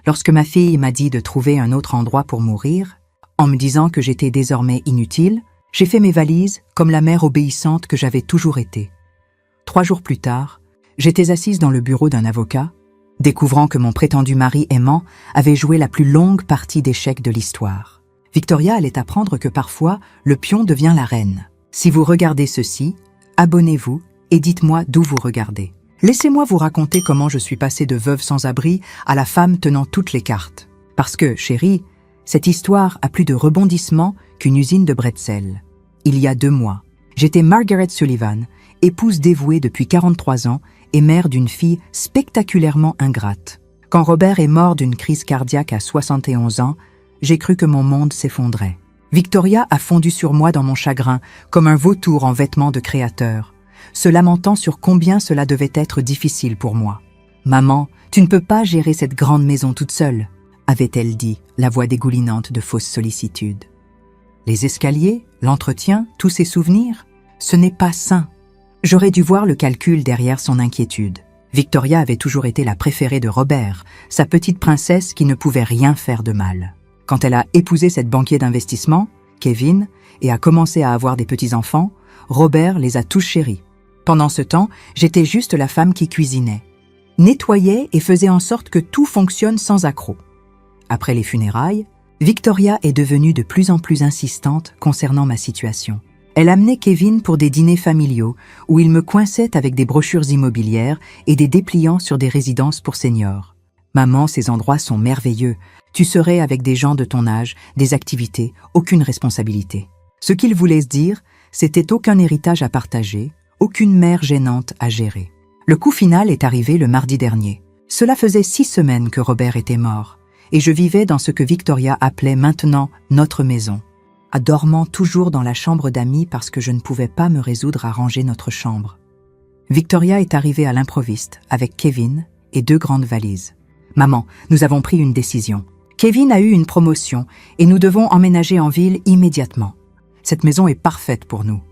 Lorsque ma fille m'a dit de trouver un autre endroit pour mourir, en me disant que j'étais désormais inutile, j'ai fait mes valises comme la mère obéissante que j'avais toujours été. 3 jours plus tard, j'étais assise dans le bureau d'un avocat, découvrant que mon prétendu mari aimant avait joué la plus longue partie d'échecs de l'histoire. Victoria allait apprendre que parfois, le pion devient la reine. Si vous regardez ceci, abonnez-vous et dites-moi d'où vous regardez. Laissez-moi vous raconter comment je suis passée de veuve sans abri à la femme tenant toutes les cartes. Parce que, chérie, cette histoire a plus de rebondissements qu'une usine de bretzel. Il y a 2 mois, j'étais Margaret Sullivan, épouse dévouée depuis 43 ans et mère d'une fille spectaculairement ingrate. Quand Robert est mort d'une crise cardiaque à 71 ans, j'ai cru que mon monde s'effondrait. Victoria a fondu sur moi dans mon chagrin, comme un vautour en vêtements de créateur, se lamentant sur combien cela devait être difficile pour moi. « Maman, tu ne peux pas gérer cette grande maison toute seule », avait-elle dit, la voix dégoulinante de fausse sollicitude. Les escaliers, l'entretien, tous ces souvenirs, ce n'est pas sain. J'aurais dû voir le calcul derrière son inquiétude. Victoria avait toujours été la préférée de Robert, sa petite princesse qui ne pouvait rien faire de mal. Quand elle a épousé cette banquier d'investissement, Kevin, et a commencé à avoir des petits-enfants, Robert les a tous chéris. Pendant ce temps, j'étais juste la femme qui cuisinait, nettoyait et faisait en sorte que tout fonctionne sans accroc. Après les funérailles, Victoria est devenue de plus en plus insistante concernant ma situation. Elle amenait Kevin pour des dîners familiaux où il me coinçait avec des brochures immobilières et des dépliants sur des résidences pour seniors. « Maman, ces endroits sont merveilleux. Tu serais avec des gens de ton âge, des activités, aucune responsabilité. » Ce qu'il voulait se dire, c'était aucun héritage à partager, aucune mère gênante à gérer. Le coup final est arrivé le mardi dernier. Cela faisait 6 semaines que Robert était mort, et je vivais dans ce que Victoria appelait maintenant notre maison, dormant toujours dans la chambre d'amis parce que je ne pouvais pas me résoudre à ranger notre chambre. Victoria est arrivée à l'improviste avec Kevin et 2 grandes valises. « Maman, nous avons pris une décision. Kevin a eu une promotion et nous devons emménager en ville immédiatement. Cette maison est parfaite pour nous. »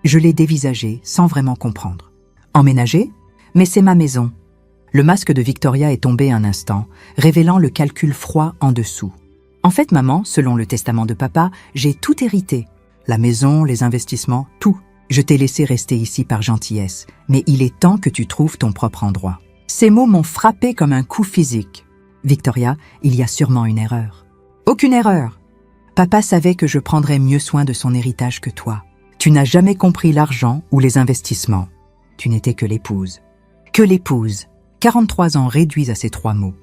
Je l'ai dévisagée sans vraiment comprendre. « Emménager ? Mais c'est ma maison. » Le masque de Victoria est tombé un instant, révélant le calcul froid en dessous. « En fait, maman, selon le testament de papa, j'ai tout hérité. La maison, les investissements, tout. Je t'ai laissé rester ici par gentillesse, mais il est temps que tu trouves ton propre endroit. » Ces mots m'ont frappé comme un coup physique. « Victoria, il y a sûrement une erreur. »« Aucune erreur. Papa savait que je prendrais mieux soin de son héritage que toi. Tu n'as jamais compris l'argent ou les investissements. Tu n'étais que l'épouse. » Que l'épouse. 43 ans réduits à ces 3 mots.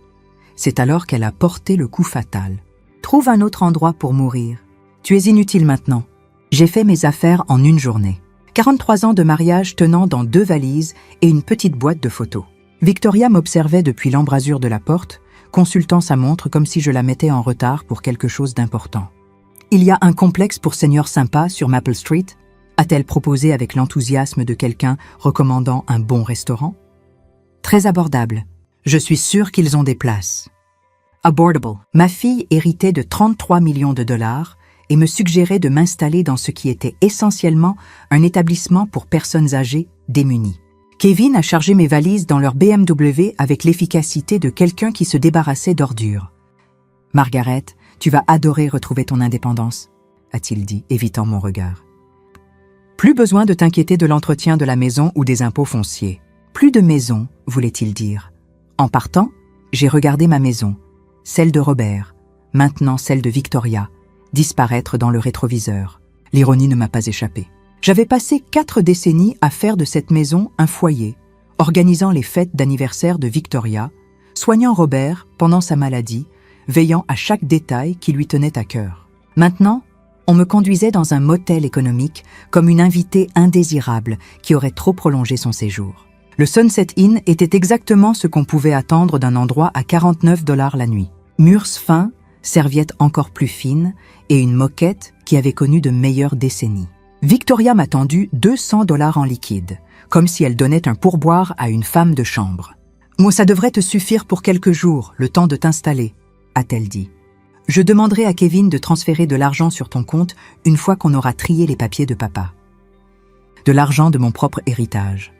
C'est alors qu'elle a porté le coup fatal. « Trouve un autre endroit pour mourir. Tu es inutile maintenant. » J'ai fait mes affaires en une journée. 43 ans de mariage tenant dans 2 valises et une petite boîte de photos. Victoria m'observait depuis l'embrasure de la porte, consultant sa montre comme si je la mettais en retard pour quelque chose d'important. « Il y a un complexe pour seniors sympas sur Maple Street ?» a-t-elle proposé avec l'enthousiasme de quelqu'un recommandant un bon restaurant. « Très abordable. Je suis sûre qu'ils ont des places. » Abordable. Ma fille héritait de 33 millions de dollars et me suggérait de m'installer dans ce qui était essentiellement un établissement pour personnes âgées démunies. Kevin a chargé mes valises dans leur BMW avec l'efficacité de quelqu'un qui se débarrassait d'ordures. « Margaret, tu vas adorer retrouver ton indépendance, » a-t-il dit, évitant mon regard. Plus besoin de t'inquiéter de l'entretien de la maison ou des impôts fonciers. Plus de maison, voulait-il dire. En partant, j'ai regardé ma maison, celle de Robert, maintenant celle de Victoria, disparaître dans le rétroviseur. L'ironie ne m'a pas échappé. J'avais passé 4 décennies à faire de cette maison un foyer, organisant les fêtes d'anniversaire de Victoria, soignant Robert pendant sa maladie, veillant à chaque détail qui lui tenait à cœur. Maintenant, on me conduisait dans un motel économique comme une invitée indésirable qui aurait trop prolongé son séjour. Le Sunset Inn était exactement ce qu'on pouvait attendre d'un endroit à 49 $ la nuit. Murs fins, serviettes encore plus fines et une moquette qui avait connu de meilleures décennies. Victoria m'a tendu 200 $ en liquide, comme si elle donnait un pourboire à une femme de chambre. « Moi, ça devrait te suffire pour quelques jours, le temps de t'installer », a-t-elle dit. « Je demanderai à Kevin de transférer de l'argent sur ton compte une fois qu'on aura trié les papiers de papa. » De l'argent de mon propre héritage.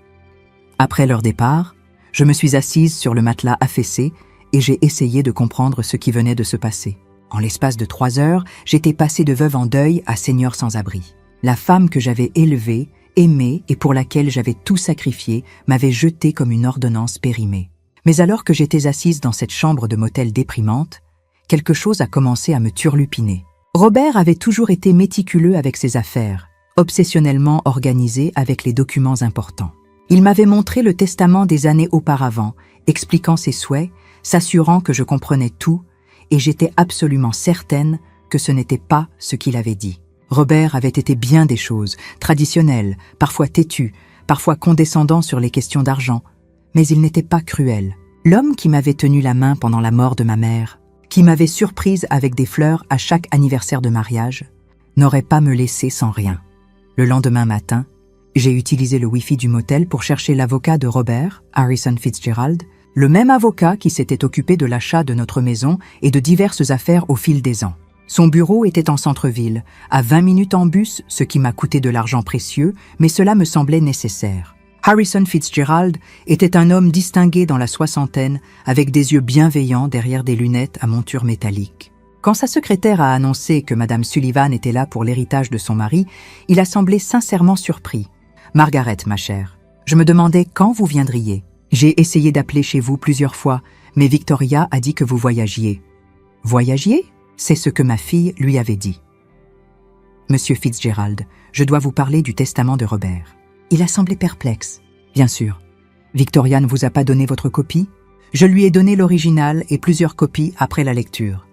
Après leur départ, je me suis assise sur le matelas affaissé et j'ai essayé de comprendre ce qui venait de se passer. En l'espace de 3 heures, j'étais passée de veuve en deuil à seigneur sans abri. La femme que j'avais élevée, aimée et pour laquelle j'avais tout sacrifié m'avait jetée comme une ordonnance périmée. Mais alors que j'étais assise dans cette chambre de motel déprimante, quelque chose a commencé à me turlupiner. Robert avait toujours été méticuleux avec ses affaires, obsessionnellement organisé avec les documents importants. Il m'avait montré le testament des années auparavant, expliquant ses souhaits, s'assurant que je comprenais tout, et j'étais absolument certaine que ce n'était pas ce qu'il avait dit. Robert avait été bien des choses, traditionnelles, parfois têtu, parfois condescendant sur les questions d'argent, mais il n'était pas cruel. L'homme qui m'avait tenu la main pendant la mort de ma mère, qui m'avait surprise avec des fleurs à chaque anniversaire de mariage, n'aurait pas me laissé sans rien. Le lendemain matin, j'ai utilisé le Wi-Fi du motel pour chercher l'avocat de Robert, Harrison Fitzgerald, le même avocat qui s'était occupé de l'achat de notre maison et de diverses affaires au fil des ans. Son bureau était en centre-ville, à 20 minutes en bus, ce qui m'a coûté de l'argent précieux, mais cela me semblait nécessaire. Harrison Fitzgerald était un homme distingué dans la soixantaine, avec des yeux bienveillants derrière des lunettes à monture métallique. Quand sa secrétaire a annoncé que Madame Sullivan était là pour l'héritage de son mari, il a semblé sincèrement surpris. « Margaret, ma chère, je me demandais quand vous viendriez. J'ai essayé d'appeler chez vous plusieurs fois, mais Victoria a dit que vous voyagiez. »« Voyagiez ?» C'est ce que ma fille lui avait dit. « Monsieur Fitzgerald, je dois vous parler du testament de Robert. » Il a semblé perplexe. « Bien sûr. Victoria ne vous a pas donné votre copie ? Je lui ai donné l'original et plusieurs copies après la lecture. »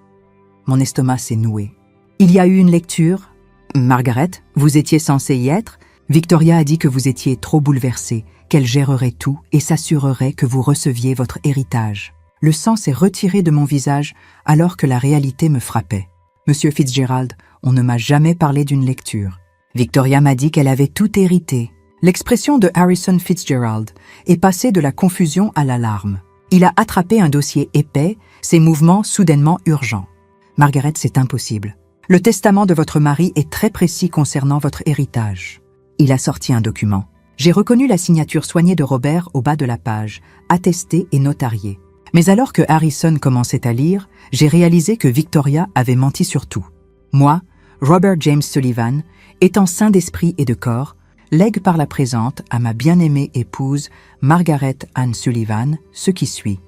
Mon estomac s'est noué. « Il y a eu une lecture ? Margaret, vous étiez censée y être ? Victoria a dit que vous étiez trop bouleversée, qu'elle gérerait tout et s'assurerait que vous receviez votre héritage. » Le sang s'est retiré de mon visage alors que la réalité me frappait. « Monsieur Fitzgerald, on ne m'a jamais parlé d'une lecture. Victoria m'a dit qu'elle avait tout hérité. » L'expression de Harrison Fitzgerald est passée de la confusion à l'alarme. Il a attrapé un dossier épais, ses mouvements soudainement urgents. « Margaret, c'est impossible. Le testament de votre mari est très précis concernant votre héritage. » Il a sorti un document. J'ai reconnu la signature soignée de Robert au bas de la page, attestée et notariée. Mais alors que Harrison commençait à lire, j'ai réalisé que Victoria avait menti sur tout. Moi, Robert James Sullivan, étant sain d'esprit et de corps, lègue par la présente à ma bien-aimée épouse Margaret Ann Sullivan ce qui suit.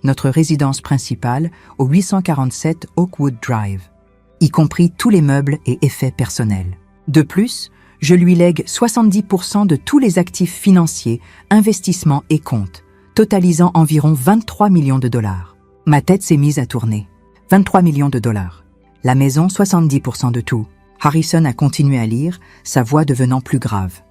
Notre résidence principale au 847 Oakwood Drive, y compris tous les meubles et effets personnels. De plus, je lui lègue 70% de tous les actifs financiers, investissements et comptes, totalisant environ 23 millions de dollars. Ma tête s'est mise à tourner. 23 millions de dollars. La maison, 70% de tout. Harrison a continué à lire, sa voix devenant plus grave.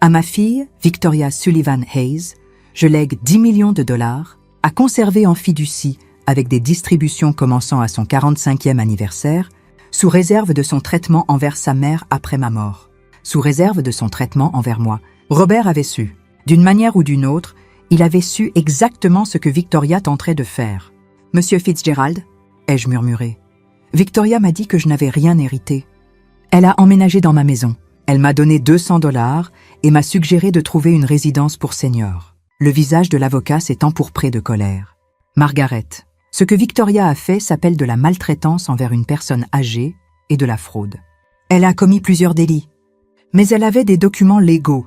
À ma fille, Victoria Sullivan Hayes, je lègue 10 millions de dollars, à conserver en fiducie avec des distributions commençant à son 45e anniversaire, sous réserve de son traitement envers sa mère après ma mort. Sous réserve de son traitement envers moi. Robert avait su. D'une manière ou d'une autre, il avait su exactement ce que Victoria tenterait de faire. « Monsieur Fitzgerald ?» ai-je murmuré. Victoria m'a dit que je n'avais rien hérité. Elle a emménagé dans ma maison. Elle m'a donné 200 $ et m'a suggéré de trouver une résidence pour seniors. Le visage de l'avocat s'est empourpré de colère. « Margaret, ce que Victoria a fait s'appelle de la maltraitance envers une personne âgée et de la fraude. Elle a commis plusieurs délits. Mais elle avait des documents légaux.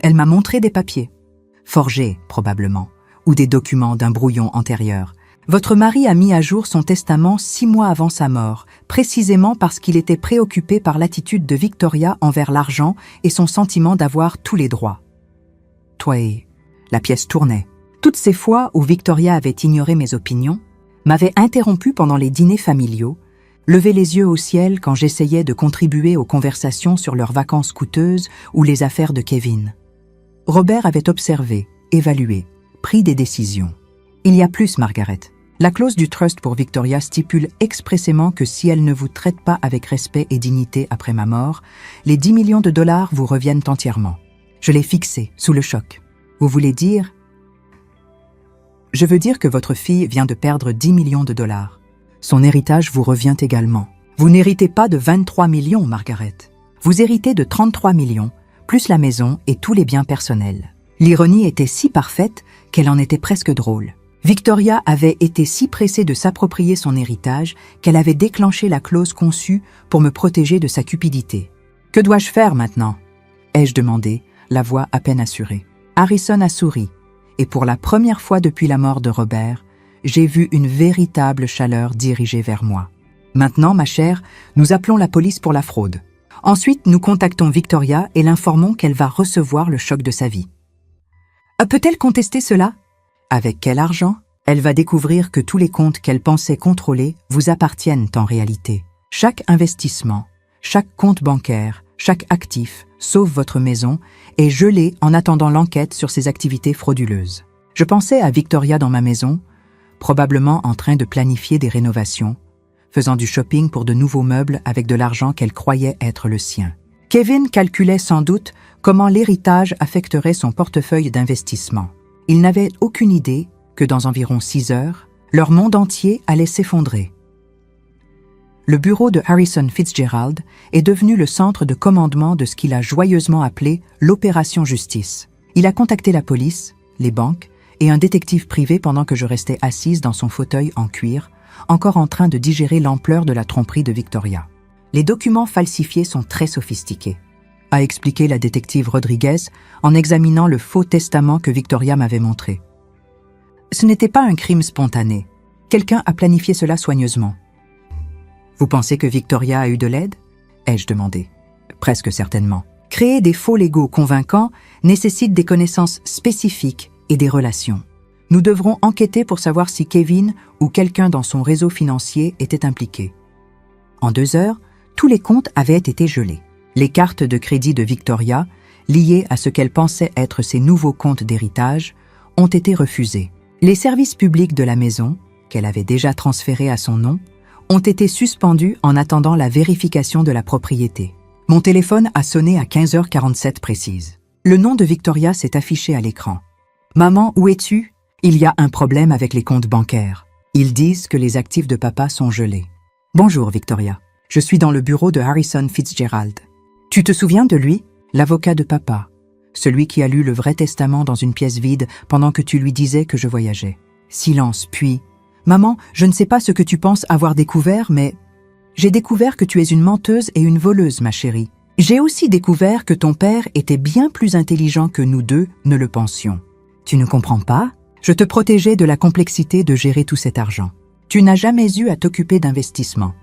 Elle m'a montré des papiers. Forgés, probablement, ou des documents d'un brouillon antérieur. Votre mari a mis à jour son testament 6 mois avant sa mort, précisément parce qu'il était préoccupé par l'attitude de Victoria envers l'argent et son sentiment d'avoir tous les droits. Toi, la pièce tournait. Toutes ces fois où Victoria avait ignoré mes opinions, m'avait interrompu pendant les dîners familiaux, levé les yeux au ciel quand j'essayais de contribuer aux conversations sur leurs vacances coûteuses ou les affaires de Kevin. Robert avait observé, évalué, pris des décisions. Il y a plus, Margaret. La clause du trust pour Victoria stipule expressément que si elle ne vous traite pas avec respect et dignité après ma mort, les 10 millions de dollars vous reviennent entièrement. Je l'ai fixé, sous le choc. Vous voulez dire? Je veux dire que votre fille vient de perdre 10 millions de dollars. Son héritage vous revient également. Vous n'héritez pas de 23 millions, Margaret. Vous héritez de 33 millions, plus la maison et tous les biens personnels. L'ironie était si parfaite qu'elle en était presque drôle. Victoria avait été si pressée de s'approprier son héritage qu'elle avait déclenché la clause conçue pour me protéger de sa cupidité. « Que dois-je faire maintenant ?» ai-je demandé, la voix à peine assurée. Harrison a souri, et pour la première fois depuis la mort de Robert, j'ai vu une véritable chaleur dirigée vers moi. « Maintenant, ma chère, nous appelons la police pour la fraude. Ensuite, nous contactons Victoria et l'informons qu'elle va recevoir le choc de sa vie. » Peut-elle contester cela ? Avec quel argent ? Elle va découvrir que tous les comptes qu'elle pensait contrôler vous appartiennent en réalité. Chaque investissement, chaque compte bancaire, chaque actif, sauf votre maison, est gelé en attendant l'enquête sur ses activités frauduleuses. Je pensais à Victoria dans ma maison, probablement en train de planifier des rénovations, faisant du shopping pour de nouveaux meubles avec de l'argent qu'elle croyait être le sien. Kevin calculait sans doute comment l'héritage affecterait son portefeuille d'investissement. Il n'avait aucune idée que dans environ 6 heures, leur monde entier allait s'effondrer. Le bureau de Harrison Fitzgerald est devenu le centre de commandement de ce qu'il a joyeusement appelé l'opération justice. Il a contacté la police, les banques et un détective privé pendant que je restais assise dans son fauteuil en cuir, encore en train de digérer l'ampleur de la tromperie de Victoria. Les documents falsifiés sont très sophistiqués, a expliqué la détective Rodriguez en examinant le faux testament que Victoria m'avait montré. Ce n'était pas un crime spontané. Quelqu'un a planifié cela soigneusement. Vous pensez que Victoria a eu de l'aide ? ai-je demandé. Presque certainement. Créer des faux légaux convaincants nécessite des connaissances spécifiques et des relations. Nous devrons enquêter pour savoir si Kevin ou quelqu'un dans son réseau financier était impliqué. En 2 heures, tous les comptes avaient été gelés. Les cartes de crédit de Victoria, liées à ce qu'elle pensait être ses nouveaux comptes d'héritage, ont été refusées. Les services publics de la maison, qu'elle avait déjà transférés à son nom, ont été suspendus en attendant la vérification de la propriété. Mon téléphone a sonné à 15h47 précise. Le nom de Victoria s'est affiché à l'écran. « Maman, où es-tu ? Il y a un problème avec les comptes bancaires. Ils disent que les actifs de papa sont gelés. »« Bonjour, Victoria. Je suis dans le bureau de Harrison Fitzgerald. Tu te souviens de lui ? L'avocat de papa. Celui qui a lu le vrai testament dans une pièce vide pendant que tu lui disais que je voyageais. » Silence, puis... « Maman, je ne sais pas ce que tu penses avoir découvert, mais... J'ai découvert que tu es une menteuse et une voleuse, ma chérie. J'ai aussi découvert que ton père était bien plus intelligent que nous deux ne le pensions. Tu ne comprends pas ? Je te protégeais de la complexité de gérer tout cet argent. Tu n'as jamais eu à t'occuper d'investissement.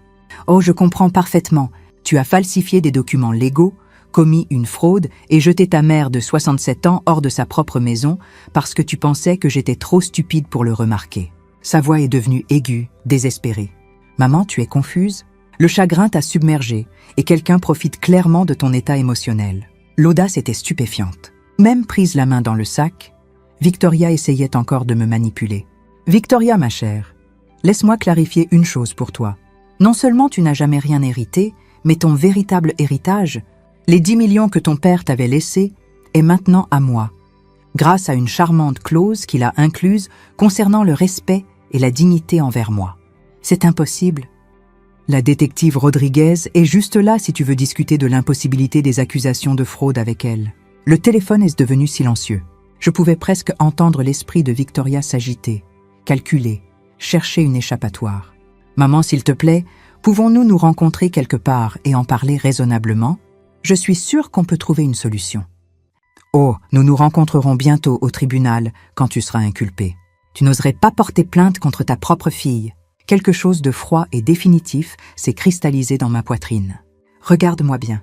Oh, je comprends parfaitement. Tu as falsifié des documents légaux, commis une fraude et jeté ta mère de 67 ans hors de sa propre maison parce que tu pensais que j'étais trop stupide pour le remarquer. » Sa voix est devenue aiguë, désespérée. « Maman, tu es confuse ? Le chagrin t'a submergée et quelqu'un profite clairement de ton état émotionnel. » L'audace était stupéfiante. Même prise la main dans le sac, Victoria essayait encore de me manipuler. « Victoria, ma chère, laisse-moi clarifier une chose pour toi. Non seulement tu n'as jamais rien hérité, mais ton véritable héritage, les 10 millions que ton père t'avait laissés, est maintenant à moi, grâce à une charmante clause qu'il a incluse concernant le respect et la dignité envers moi. C'est impossible. La détective Rodriguez est juste là si tu veux discuter de l'impossibilité des accusations de fraude avec elle. » Le téléphone est devenu silencieux. Je pouvais presque entendre l'esprit de Victoria s'agiter, calculer, chercher une échappatoire. « Maman, s'il te plaît, pouvons-nous nous rencontrer quelque part et en parler raisonnablement ? Je suis sûre qu'on peut trouver une solution. » « Oh, nous nous rencontrerons bientôt au tribunal quand tu seras inculpé. Tu n'oserais pas porter plainte contre ta propre fille. » Quelque chose de froid et définitif s'est cristallisé dans ma poitrine. « Regarde-moi bien. »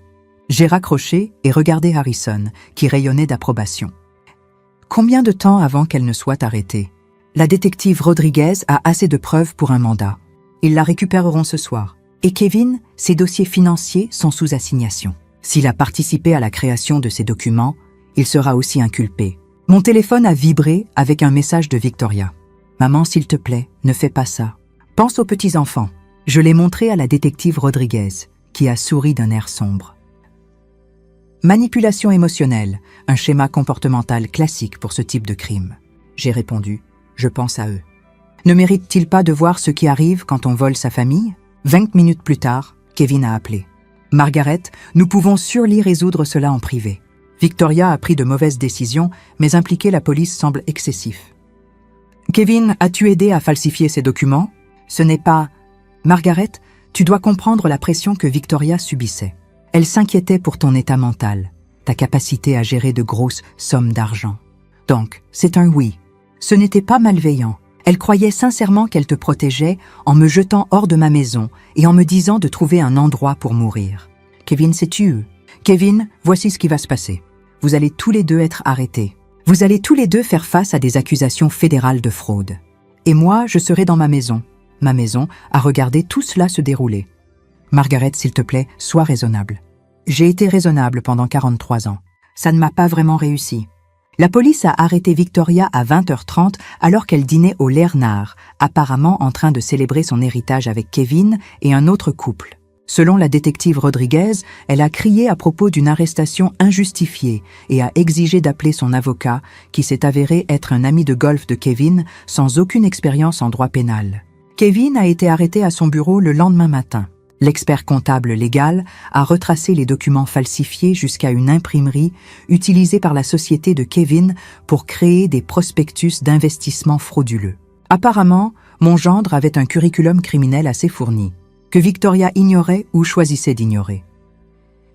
J'ai raccroché et regardé Harrison, qui rayonnait d'approbation. Combien de temps avant qu'elle ne soit arrêtée ? La détective Rodriguez a assez de preuves pour un mandat. Ils la récupéreront ce soir. Et Kevin, ses dossiers financiers sont sous assignation. S'il a participé à la création de ces documents, il sera aussi inculpé. Mon téléphone a vibré avec un message de Victoria. « Maman, s'il te plaît, ne fais pas ça. Pense aux petits-enfants. » Je l'ai montré à la détective Rodriguez, qui a souri d'un air sombre. Manipulation émotionnelle, un schéma comportemental classique pour ce type de crime. J'ai répondu, je pense à eux. Ne mérite-t-il pas de voir ce qui arrive quand on vole sa famille ? 20 minutes plus tard, Kevin a appelé. « Margaret, nous pouvons surely résoudre cela en privé. » Victoria a pris de mauvaises décisions, mais impliquer la police semble excessif. Kevin, as-tu aidé à falsifier ces documents? Ce n'est pas... Margaret, tu dois comprendre la pression que Victoria subissait. Elle s'inquiétait pour ton état mental, ta capacité à gérer de grosses sommes d'argent. Donc, c'est un oui. Ce n'était pas malveillant. Elle croyait sincèrement qu'elle te protégeait en me jetant hors de ma maison et en me disant de trouver un endroit pour mourir. Kevin, sais-tu? Kevin, voici ce qui va se passer. Vous allez tous les deux être arrêtés. Vous allez tous les deux faire face à des accusations fédérales de fraude. Et moi, je serai dans ma maison, à regarder tout cela se dérouler. Margaret, s'il te plaît, sois raisonnable. J'ai été raisonnable pendant 43 ans. Ça ne m'a pas vraiment réussi. La police a arrêté Victoria à 20h30 alors qu'elle dînait au Lernard, apparemment en train de célébrer son héritage avec Kevin et un autre couple. Selon la détective Rodriguez, elle a crié à propos d'une arrestation injustifiée et a exigé d'appeler son avocat, qui s'est avéré être un ami de golf de Kevin sans aucune expérience en droit pénal. Kevin a été arrêté à son bureau le lendemain matin. L'expert comptable légal a retracé les documents falsifiés jusqu'à une imprimerie utilisée par la société de Kevin pour créer des prospectus d'investissement frauduleux. Apparemment, mon gendre avait un curriculum criminel assez fourni, que Victoria ignorait ou choisissait d'ignorer.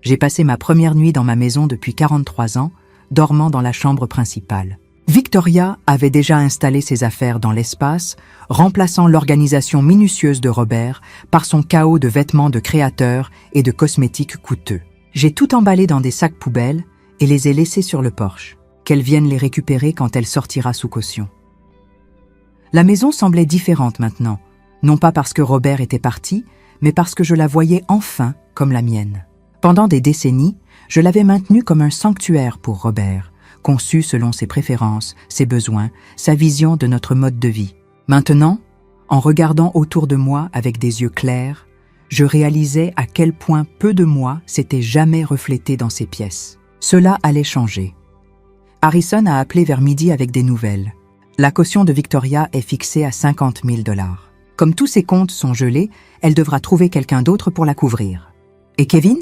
J'ai passé ma première nuit dans ma maison depuis 43 ans, dormant dans la chambre principale. Victoria avait déjà installé ses affaires dans l'espace, remplaçant l'organisation minutieuse de Robert par son chaos de vêtements de créateurs et de cosmétiques coûteux. J'ai tout emballé dans des sacs poubelles et les ai laissés sur le porche, qu'elle vienne les récupérer quand elle sortira sous caution. La maison semblait différente maintenant, non pas parce que Robert était parti, mais parce que je la voyais enfin comme la mienne. Pendant des décennies, je l'avais maintenue comme un sanctuaire pour Robert, conçu selon ses préférences, ses besoins, sa vision de notre mode de vie. Maintenant, en regardant autour de moi avec des yeux clairs, je réalisais à quel point peu de moi s'était jamais reflété dans ces pièces. Cela allait changer. Harrison a appelé vers midi avec des nouvelles. La caution de Victoria est fixée à 50 000 $. Comme tous ses comptes sont gelés, elle devra trouver quelqu'un d'autre pour la couvrir. Et Kevin?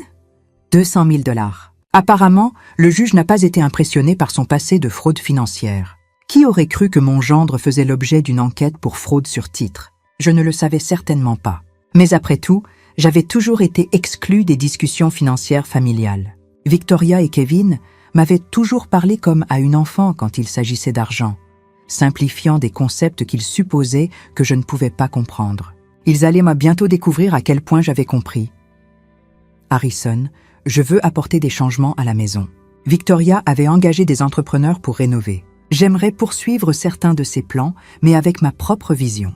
200 000 $. Apparemment, le juge n'a pas été impressionné par son passé de fraude financière. Qui aurait cru que mon gendre faisait l'objet d'une enquête pour fraude sur titre? Je ne le savais certainement pas. Mais après tout, j'avais toujours été exclue des discussions financières familiales. Victoria et Kevin m'avaient toujours parlé comme à une enfant quand il s'agissait d'argent, simplifiant des concepts qu'ils supposaient que je ne pouvais pas comprendre. Ils allaient bientôt découvrir à quel point j'avais compris. Harrison, je veux apporter des changements à la maison. Victoria avait engagé des entrepreneurs pour rénover. J'aimerais poursuivre certains de ces plans, mais avec ma propre vision.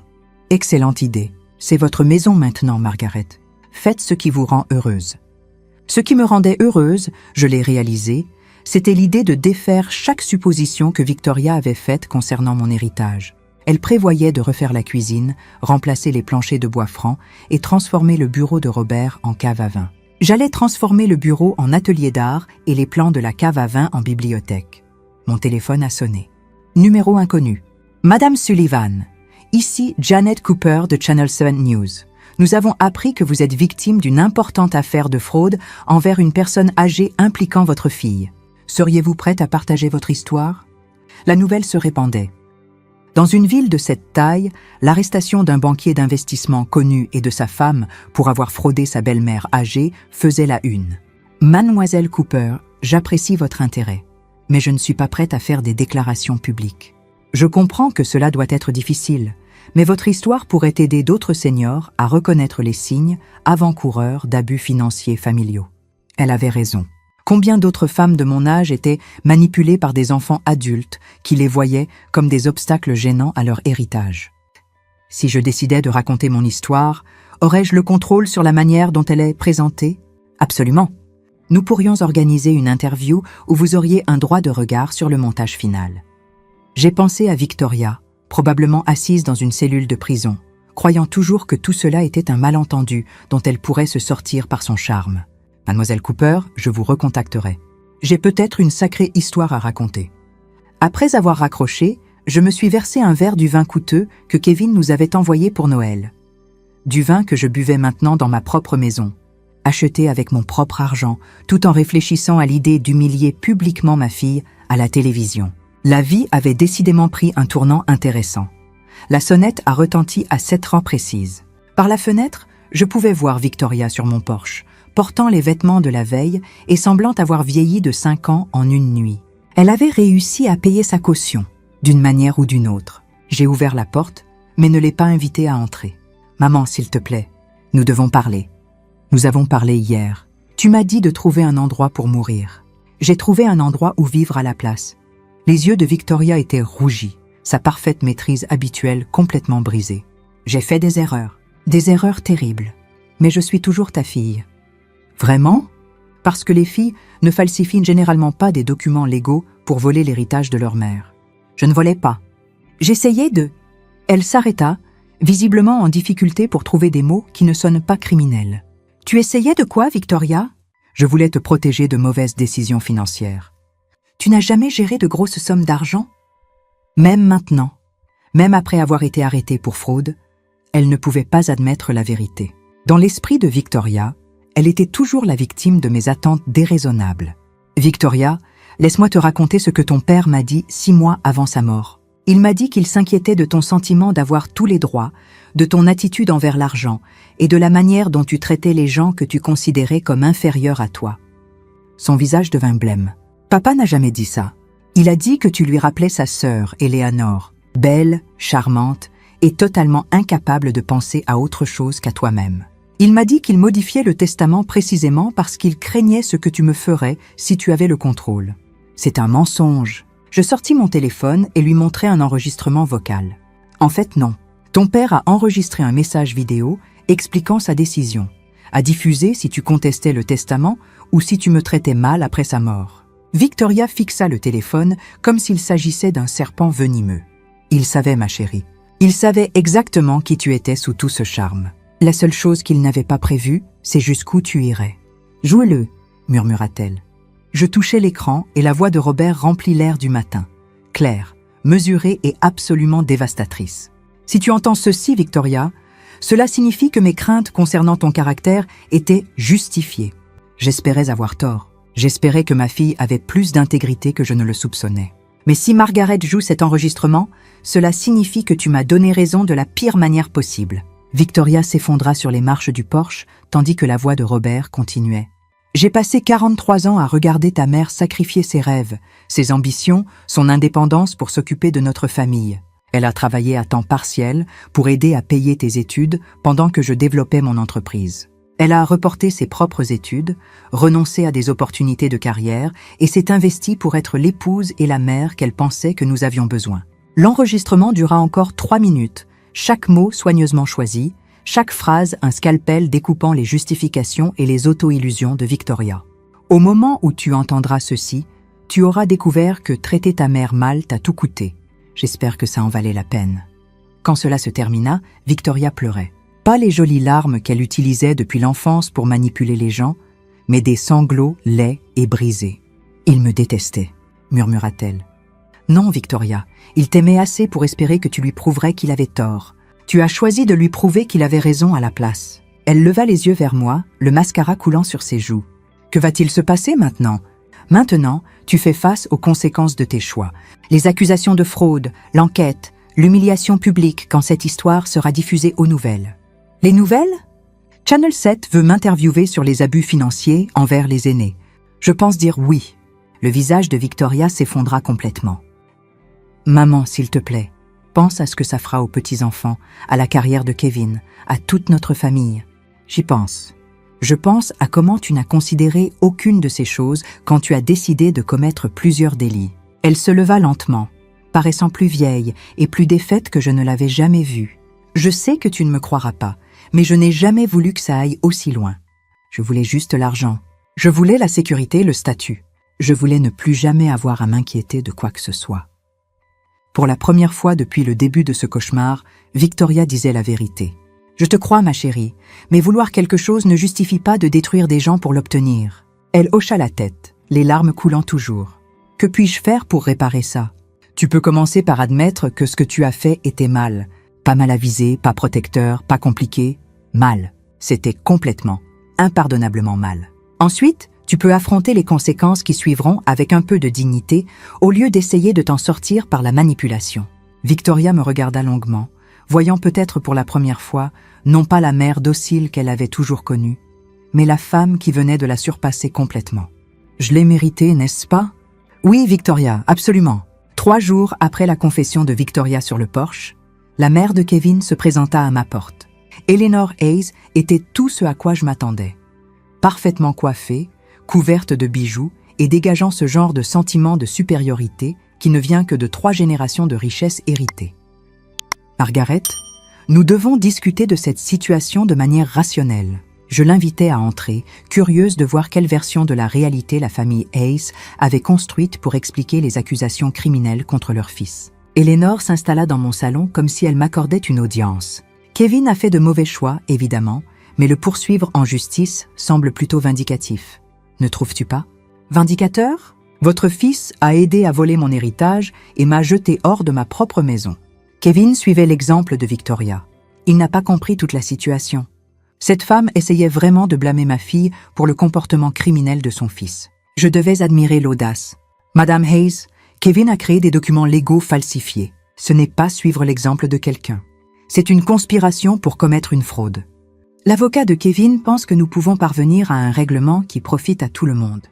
Excellente idée. C'est votre maison maintenant, Margaret. Faites ce qui vous rend heureuse. Ce qui me rendait heureuse, je l'ai réalisé, c'était l'idée de défaire chaque supposition que Victoria avait faite concernant mon héritage. Elle prévoyait de refaire la cuisine, remplacer les planchers de bois franc et transformer le bureau de Robert en cave à vin. J'allais transformer le bureau en atelier d'art et les plans de la cave à vin en bibliothèque. Mon téléphone a sonné. Numéro inconnu. Madame Sullivan, ici Janet Cooper de Channel 7 News. Nous avons appris que vous êtes victime d'une importante affaire de fraude envers une personne âgée impliquant votre fille. Seriez-vous prête à partager votre histoire? La nouvelle se répandait. Dans une ville de cette taille, l'arrestation d'un banquier d'investissement connu et de sa femme pour avoir fraudé sa belle-mère âgée faisait la une. Mademoiselle Cooper, j'apprécie votre intérêt, mais je ne suis pas prête à faire des déclarations publiques. Je comprends que cela doit être difficile, mais votre histoire pourrait aider d'autres seniors à reconnaître les signes avant-coureurs d'abus financiers familiaux. Elle avait raison. Combien d'autres femmes de mon âge étaient manipulées par des enfants adultes qui les voyaient comme des obstacles gênants à leur héritage? Si je décidais de raconter mon histoire, aurais-je le contrôle sur la manière dont elle est présentée? Absolument. Nous pourrions organiser une interview où vous auriez un droit de regard sur le montage final. J'ai pensé à Victoria, probablement assise dans une cellule de prison, croyant toujours que tout cela était un malentendu dont elle pourrait se sortir par son charme. Mademoiselle Cooper, je vous recontacterai. J'ai peut-être une sacrée histoire à raconter. Après avoir raccroché, je me suis versé un verre du vin coûteux que Kevin nous avait envoyé pour Noël. Du vin que je buvais maintenant dans ma propre maison, acheté avec mon propre argent, tout en réfléchissant à l'idée d'humilier publiquement ma fille à la télévision. La vie avait décidément pris un tournant intéressant. La sonnette a retenti à 7 rangs précises. Par la fenêtre, je pouvais voir Victoria sur mon porche, portant les vêtements de la veille et semblant avoir vieilli de 5 ans en une nuit. Elle avait réussi à payer sa caution, d'une manière ou d'une autre. J'ai ouvert la porte, mais ne l'ai pas invitée à entrer. « Maman, s'il te plaît, nous devons parler. Nous avons parlé hier. Tu m'as dit de trouver un endroit pour mourir. J'ai trouvé un endroit où vivre à la place. » Les yeux de Victoria étaient rougis, sa parfaite maîtrise habituelle complètement brisée. « J'ai fait des erreurs terribles, mais je suis toujours ta fille. » « Vraiment ? Parce que les filles ne falsifient généralement pas des documents légaux pour voler l'héritage de leur mère. Je ne volais pas. J'essayais de... » Elle s'arrêta, visiblement en difficulté pour trouver des mots qui ne sonnent pas criminels. « Tu essayais de quoi, Victoria ? » « Je voulais te protéger de mauvaises décisions financières. »« Tu n'as jamais géré de grosses sommes d'argent ? » Même maintenant, même après avoir été arrêtée pour fraude, elle ne pouvait pas admettre la vérité. Dans l'esprit de Victoria, elle était toujours la victime de mes attentes déraisonnables. « Victoria, laisse-moi te raconter ce que ton père m'a dit 6 mois avant sa mort. Il m'a dit qu'il s'inquiétait de ton sentiment d'avoir tous les droits, de ton attitude envers l'argent et de la manière dont tu traitais les gens que tu considérais comme inférieurs à toi. » Son visage devint blême. « Papa n'a jamais dit ça. Il a dit que tu lui rappelais sa sœur, Éléanore, belle, charmante et totalement incapable de penser à autre chose qu'à toi-même. Il m'a dit qu'il modifiait le testament précisément parce qu'il craignait ce que tu me ferais si tu avais le contrôle. C'est un mensonge. » Je sortis mon téléphone et lui montrai un enregistrement vocal. « En fait, non. Ton père a enregistré un message vidéo expliquant sa décision, a diffusé si tu contestais le testament ou si tu me traitais mal après sa mort. » Victoria fixa le téléphone comme s'il s'agissait d'un serpent venimeux. Il savait, ma chérie. Il savait exactement qui tu étais sous tout ce charme. La seule chose qu'il n'avait pas prévue, c'est jusqu'où tu irais. « Jouez-le, » murmura-t-elle. Je touchai l'écran et la voix de Robert remplit l'air du matin. Claire, mesurée et absolument dévastatrice. « Si tu entends ceci, Victoria, cela signifie que mes craintes concernant ton caractère étaient justifiées. J'espérais avoir tort. J'espérais que ma fille avait plus d'intégrité que je ne le soupçonnais. Mais si Margaret joue cet enregistrement, cela signifie que tu m'as donné raison de la pire manière possible. » Victoria s'effondra sur les marches du porche, tandis que la voix de Robert continuait. « J'ai passé 43 ans à regarder ta mère sacrifier ses rêves, ses ambitions, son indépendance pour s'occuper de notre famille. Elle a travaillé à temps partiel pour aider à payer tes études pendant que je développais mon entreprise. Elle a reporté ses propres études, renoncé à des opportunités de carrière et s'est investie pour être l'épouse et la mère qu'elle pensait que nous avions besoin. L'enregistrement dura encore 3 minutes, chaque mot soigneusement choisi, chaque phrase un scalpel découpant les justifications et les auto-illusions de Victoria. Au moment où tu entendras ceci, tu auras découvert que traiter ta mère mal t'a tout coûté. J'espère que ça en valait la peine. » Quand cela se termina, Victoria pleurait. Pas les jolies larmes qu'elle utilisait depuis l'enfance pour manipuler les gens, mais des sanglots laids et brisés. « Il me détestait, » murmura-t-elle. « Non, Victoria, il t'aimait assez pour espérer que tu lui prouverais qu'il avait tort. Tu as choisi de lui prouver qu'il avait raison à la place. » Elle leva les yeux vers moi, le mascara coulant sur ses joues. « Que va-t-il se passer maintenant ? Maintenant, tu fais face aux conséquences de tes choix. Les accusations de fraude, l'enquête, l'humiliation publique quand cette histoire sera diffusée aux nouvelles. » « Les nouvelles ? Channel 7 veut m'interviewer sur les abus financiers envers les aînés. Je pense dire oui. » Le visage de Victoria s'effondra complètement. « Maman, s'il te plaît, pense à ce que ça fera aux petits-enfants, à la carrière de Kevin, à toute notre famille. J'y pense. Je pense à comment tu n'as considéré aucune de ces choses quand tu as décidé de commettre plusieurs délits. » Elle se leva lentement, paraissant plus vieille et plus défaite que je ne l'avais jamais vue. « Je sais que tu ne me croiras pas, mais je n'ai jamais voulu que ça aille aussi loin. Je voulais juste l'argent. Je voulais la sécurité, le statut. Je voulais ne plus jamais avoir à m'inquiéter de quoi que ce soit. » Pour la première fois depuis le début de ce cauchemar, Victoria disait la vérité. « Je te crois, ma chérie, mais vouloir quelque chose ne justifie pas de détruire des gens pour l'obtenir. » Elle hocha la tête, les larmes coulant toujours. « Que puis-je faire pour réparer ça ? Tu peux commencer par admettre que ce que tu as fait était mal. Pas mal avisé, pas protecteur, pas compliqué. Mal. C'était complètement, impardonnablement mal. Ensuite, tu peux affronter les conséquences qui suivront avec un peu de dignité au lieu d'essayer de t'en sortir par la manipulation. » Victoria me regarda longuement, voyant peut-être pour la première fois, non pas la mère docile qu'elle avait toujours connue, mais la femme qui venait de la surpasser complètement. « Je l'ai mérité, n'est-ce pas ?»« Oui, Victoria, absolument. » 3 jours après la confession de Victoria sur le porche, la mère de Kevin se présenta à ma porte. Eleanor Hayes était tout ce à quoi je m'attendais. Parfaitement coiffée, couverte de bijoux et dégageant ce genre de sentiment de supériorité qui ne vient que de 3 générations de richesse héritées. « Margaret, nous devons discuter de cette situation de manière rationnelle. » Je l'invitais à entrer, curieuse de voir quelle version de la réalité la famille Hayes avait construite pour expliquer les accusations criminelles contre leur fils. Eleanor s'installa dans mon salon comme si elle m'accordait une audience. Kevin a fait de mauvais choix, évidemment, mais le poursuivre en justice semble plutôt vindicatif. Ne trouves-tu pas? Vindicateur? Votre fils a aidé à voler mon héritage et m'a jeté hors de ma propre maison. Kevin suivait l'exemple de Victoria. Il n'a pas compris toute la situation. Cette femme essayait vraiment de blâmer ma fille pour le comportement criminel de son fils. Je devais admirer l'audace. Madame Hayes, Kevin a créé des documents légaux falsifiés. Ce n'est pas suivre l'exemple de quelqu'un. C'est une conspiration pour commettre une fraude. L'avocat de Kevin pense que nous pouvons parvenir à un règlement qui profite à tout le monde.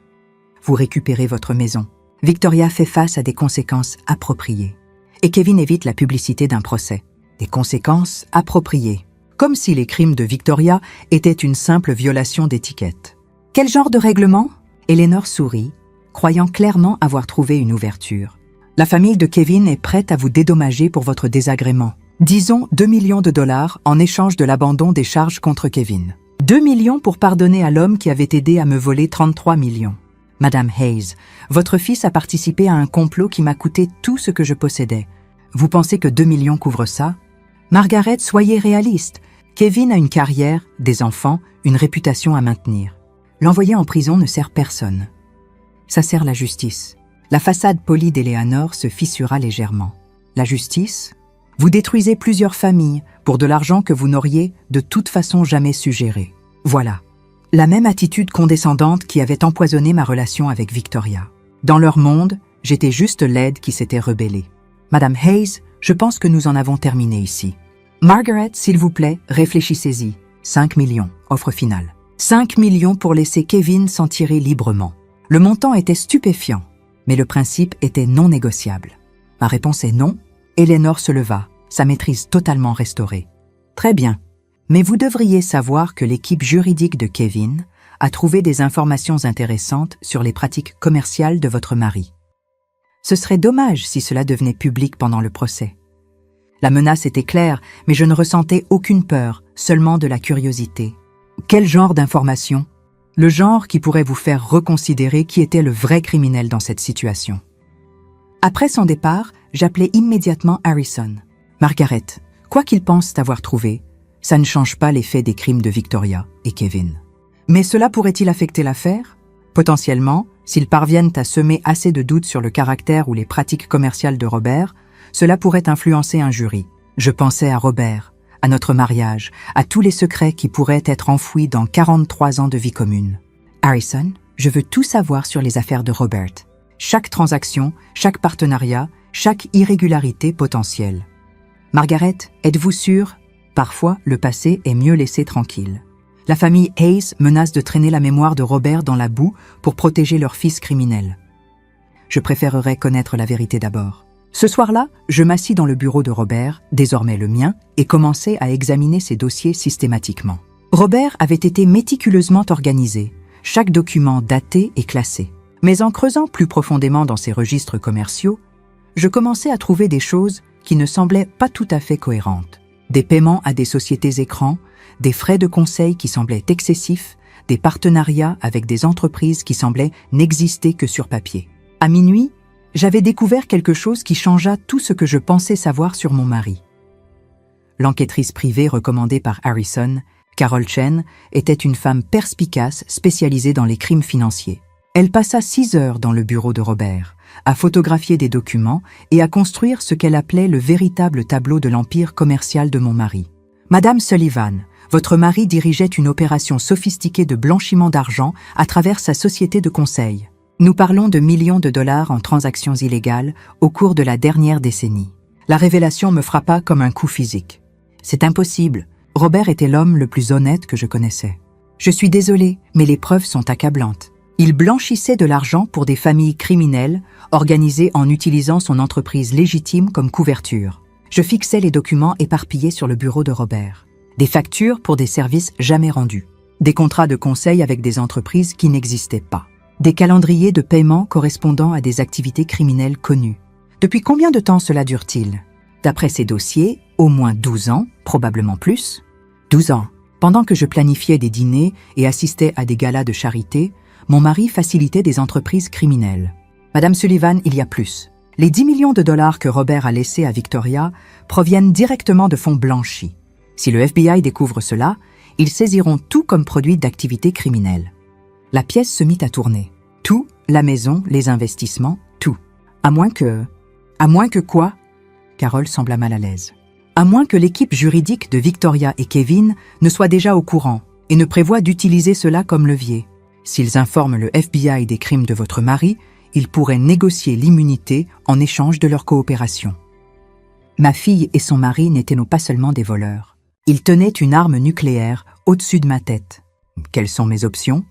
Vous récupérez votre maison. Victoria fait face à des conséquences appropriées. Et Kevin évite la publicité d'un procès. Des conséquences appropriées. Comme si les crimes de Victoria étaient une simple violation d'étiquette. Quel genre de règlement? Eleanor sourit, croyant clairement avoir trouvé une ouverture. La famille de Kevin est prête à vous dédommager pour votre désagrément. Disons 2 millions de dollars en échange de l'abandon des charges contre Kevin. 2 millions pour pardonner à l'homme qui avait aidé à me voler 33 millions. Madame Hayes, votre fils a participé à un complot qui m'a coûté tout ce que je possédais. Vous pensez que 2 millions couvrent ça? Margaret, soyez réaliste. Kevin a une carrière, des enfants, une réputation à maintenir. L'envoyer en prison ne sert personne. Ça sert la justice. La façade polie d'Eleanor se fissura légèrement. La justice? Vous détruisez plusieurs familles pour de l'argent que vous n'auriez de toute façon jamais su gérer. Voilà. La même attitude condescendante qui avait empoisonné ma relation avec Victoria. Dans leur monde, j'étais juste l'aide qui s'était rebellée. Madame Hayes, je pense que nous en avons terminé ici. Margaret, s'il vous plaît, réfléchissez-y. 5 millions, offre finale. 5 millions pour laisser Kevin s'en tirer librement. Le montant était stupéfiant, mais le principe était non négociable. Ma réponse est non. Eleanor se leva, sa maîtrise totalement restaurée. Très bien, mais vous devriez savoir que l'équipe juridique de Kevin a trouvé des informations intéressantes sur les pratiques commerciales de votre mari. Ce serait dommage si cela devenait public pendant le procès. La menace était claire, mais je ne ressentais aucune peur, seulement de la curiosité. Quel genre d'information? Le genre qui pourrait vous faire reconsidérer qui était le vrai criminel dans cette situation. Après son départ, j'appelai immédiatement Harrison. Margaret, quoi qu'ils pensent avoir trouvé, ça ne change pas les faits des crimes de Victoria et Kevin. Mais cela pourrait-il affecter l'affaire? Potentiellement, s'ils parviennent à semer assez de doutes sur le caractère ou les pratiques commerciales de Robert, cela pourrait influencer un jury. Je pensais à Robert, à notre mariage, à tous les secrets qui pourraient être enfouis dans 43 ans de vie commune. Harrison, je veux tout savoir sur les affaires de Robert. Chaque transaction, chaque partenariat, chaque irrégularité potentielle. Margaret, êtes-vous sûre? Parfois, le passé est mieux laissé tranquille. La famille Hayes menace de traîner la mémoire de Robert dans la boue pour protéger leur fils criminel. Je préférerais connaître la vérité d'abord. Ce soir-là, je m'assis dans le bureau de Robert, désormais le mien, et commençai à examiner ses dossiers systématiquement. Robert avait été méticuleusement organisé, chaque document daté et classé. Mais en creusant plus profondément dans ses registres commerciaux, je commençais à trouver des choses qui ne semblaient pas tout à fait cohérentes. Des paiements à des sociétés écrans, des frais de conseil qui semblaient excessifs, des partenariats avec des entreprises qui semblaient n'exister que sur papier. À minuit, j'avais découvert quelque chose qui changea tout ce que je pensais savoir sur mon mari. L'enquêtrice privée recommandée par Harrison, Carol Chen, était une femme perspicace spécialisée dans les crimes financiers. Elle passa 6 heures dans le bureau de Robert, à photographier des documents et à construire ce qu'elle appelait le véritable tableau de l'empire commercial de mon mari. Madame Sullivan, votre mari dirigeait une opération sophistiquée de blanchiment d'argent à travers sa société de conseil. Nous parlons de millions de dollars en transactions illégales au cours de la dernière décennie. La révélation me frappa comme un coup physique. C'est impossible. Robert était l'homme le plus honnête que je connaissais. Je suis désolée, mais les preuves sont accablantes. Il blanchissait de l'argent pour des familles criminelles, organisées en utilisant son entreprise légitime comme couverture. Je fixais les documents éparpillés sur le bureau de Robert. Des factures pour des services jamais rendus. Des contrats de conseil avec des entreprises qui n'existaient pas. Des calendriers de paiement correspondant à des activités criminelles connues. Depuis combien de temps cela dure-t-il? D'après ces dossiers, au moins 12 ans, probablement plus. 12 ans. Pendant que je planifiais des dîners et assistais à des galas de charité, mon mari facilitait des entreprises criminelles. Madame Sullivan, il y a plus. Les 10 millions de dollars que Robert a laissés à Victoria proviennent directement de fonds blanchis. Si le FBI découvre cela, ils saisiront tout comme produit d'activité criminelle. La pièce se mit à tourner. Tout, la maison, les investissements, tout. À moins que quoi? Carole sembla mal à l'aise. À moins que l'équipe juridique de Victoria et Kevin ne soit déjà au courant et ne prévoit d'utiliser cela comme levier. S'ils informent le FBI des crimes de votre mari, ils pourraient négocier l'immunité en échange de leur coopération. Ma fille et son mari n'étaient pas seulement des voleurs. Ils tenaient une arme nucléaire au-dessus de ma tête. Quelles sont mes options?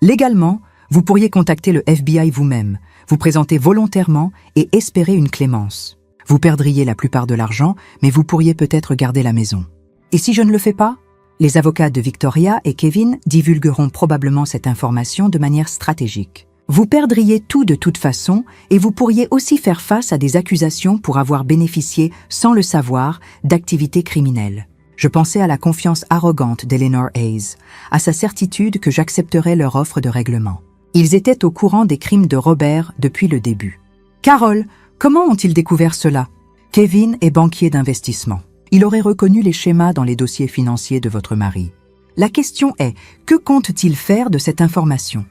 Légalement, vous pourriez contacter le FBI vous-même, vous présenter volontairement et espérer une clémence. Vous perdriez la plupart de l'argent, mais vous pourriez peut-être garder la maison. Et si je ne le fais pas? Les avocats de Victoria et Kevin divulgueront probablement cette information de manière stratégique. Vous perdriez tout de toute façon et vous pourriez aussi faire face à des accusations pour avoir bénéficié, sans le savoir, d'activités criminelles. Je pensais à la confiance arrogante d'Eleanor Hayes, à sa certitude que j'accepterais leur offre de règlement. Ils étaient au courant des crimes de Robert depuis le début. Carole, comment ont-ils découvert cela? Kevin est banquier d'investissement. Il aurait reconnu les schémas dans les dossiers financiers de votre mari. La question est, que compte-t-il faire de cette information?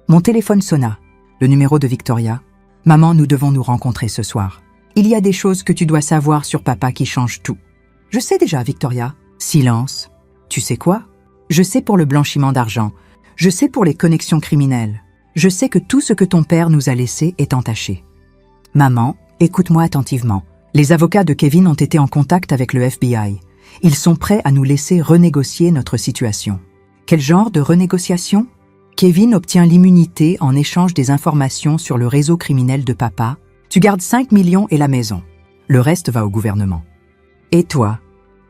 Mon téléphone sonna. Le numéro de Victoria. Maman, nous devons nous rencontrer ce soir. Il y a des choses que tu dois savoir sur papa qui changent tout. Je sais déjà, Victoria. Silence. Tu sais quoi? Je sais pour le blanchiment d'argent. Je sais pour les connexions criminelles. Je sais que tout ce que ton père nous a laissé est entaché. Maman, écoute-moi attentivement. Les avocats de Kevin ont été en contact avec le FBI. Ils sont prêts à nous laisser renégocier notre situation. Quel genre de renégociation? Kevin obtient l'immunité en échange des informations sur le réseau criminel de papa. Tu gardes 5 millions et la maison. Le reste va au gouvernement. Et toi?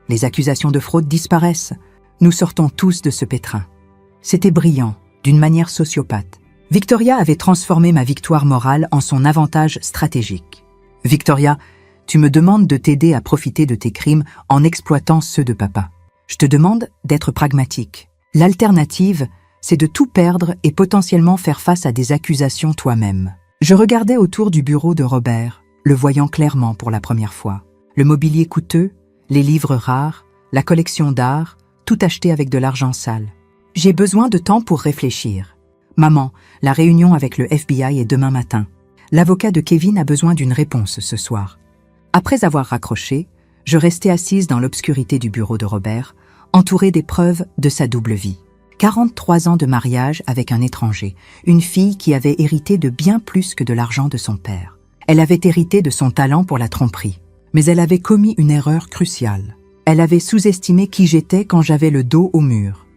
Les accusations de fraude disparaissent. Nous sortons tous de ce pétrin. C'était brillant, d'une manière sociopathe. Victoria avait transformé ma victoire morale en son avantage stratégique. Victoria, tu me demandes de t'aider à profiter de tes crimes en exploitant ceux de papa. Je te demande d'être pragmatique. L'alternative, c'est de tout perdre et potentiellement faire face à des accusations toi-même. Je regardais autour du bureau de Robert, le voyant clairement pour la première fois. Le mobilier coûteux, les livres rares, la collection d'art, tout acheté avec de l'argent sale. J'ai besoin de temps pour réfléchir. Maman, la réunion avec le FBI est demain matin. L'avocat de Kevin a besoin d'une réponse ce soir. Après avoir raccroché, je restais assise dans l'obscurité du bureau de Robert, entourée des preuves de sa double vie. 43 ans de mariage avec un étranger, une fille qui avait hérité de bien plus que de l'argent de son père. Elle avait hérité de son talent pour la tromperie, mais elle avait commis une erreur cruciale. Elle avait sous-estimé qui j'étais quand j'avais le dos au mur.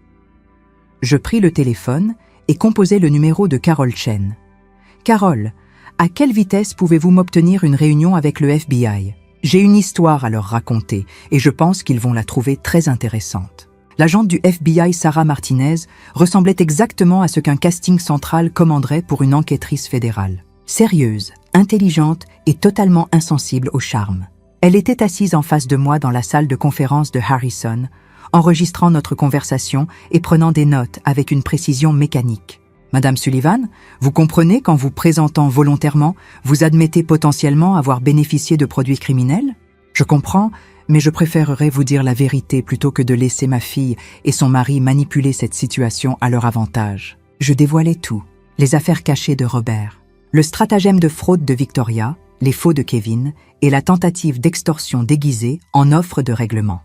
Je pris le téléphone et composai le numéro de Carole Chen. « Carole, à quelle vitesse pouvez-vous m'obtenir une réunion avec le FBI? J'ai une histoire à leur raconter et je pense qu'ils vont la trouver très intéressante. » L'agente du FBI Sarah Martinez ressemblait exactement à ce qu'un casting central commanderait pour une enquêtrice fédérale. Sérieuse, intelligente et totalement insensible au charme. Elle était assise en face de moi dans la salle de conférence de Harrison, enregistrant notre conversation et prenant des notes avec une précision mécanique. « Madame Sullivan, vous comprenez qu'en vous présentant volontairement, vous admettez potentiellement avoir bénéficié de produits criminels? Je comprends, mais je préférerais vous dire la vérité plutôt que de laisser ma fille et son mari manipuler cette situation à leur avantage. » Je dévoilais tout, les affaires cachées de Robert, le stratagème de fraude de Victoria, les faux de Kevin et la tentative d'extorsion déguisée en offre de règlement.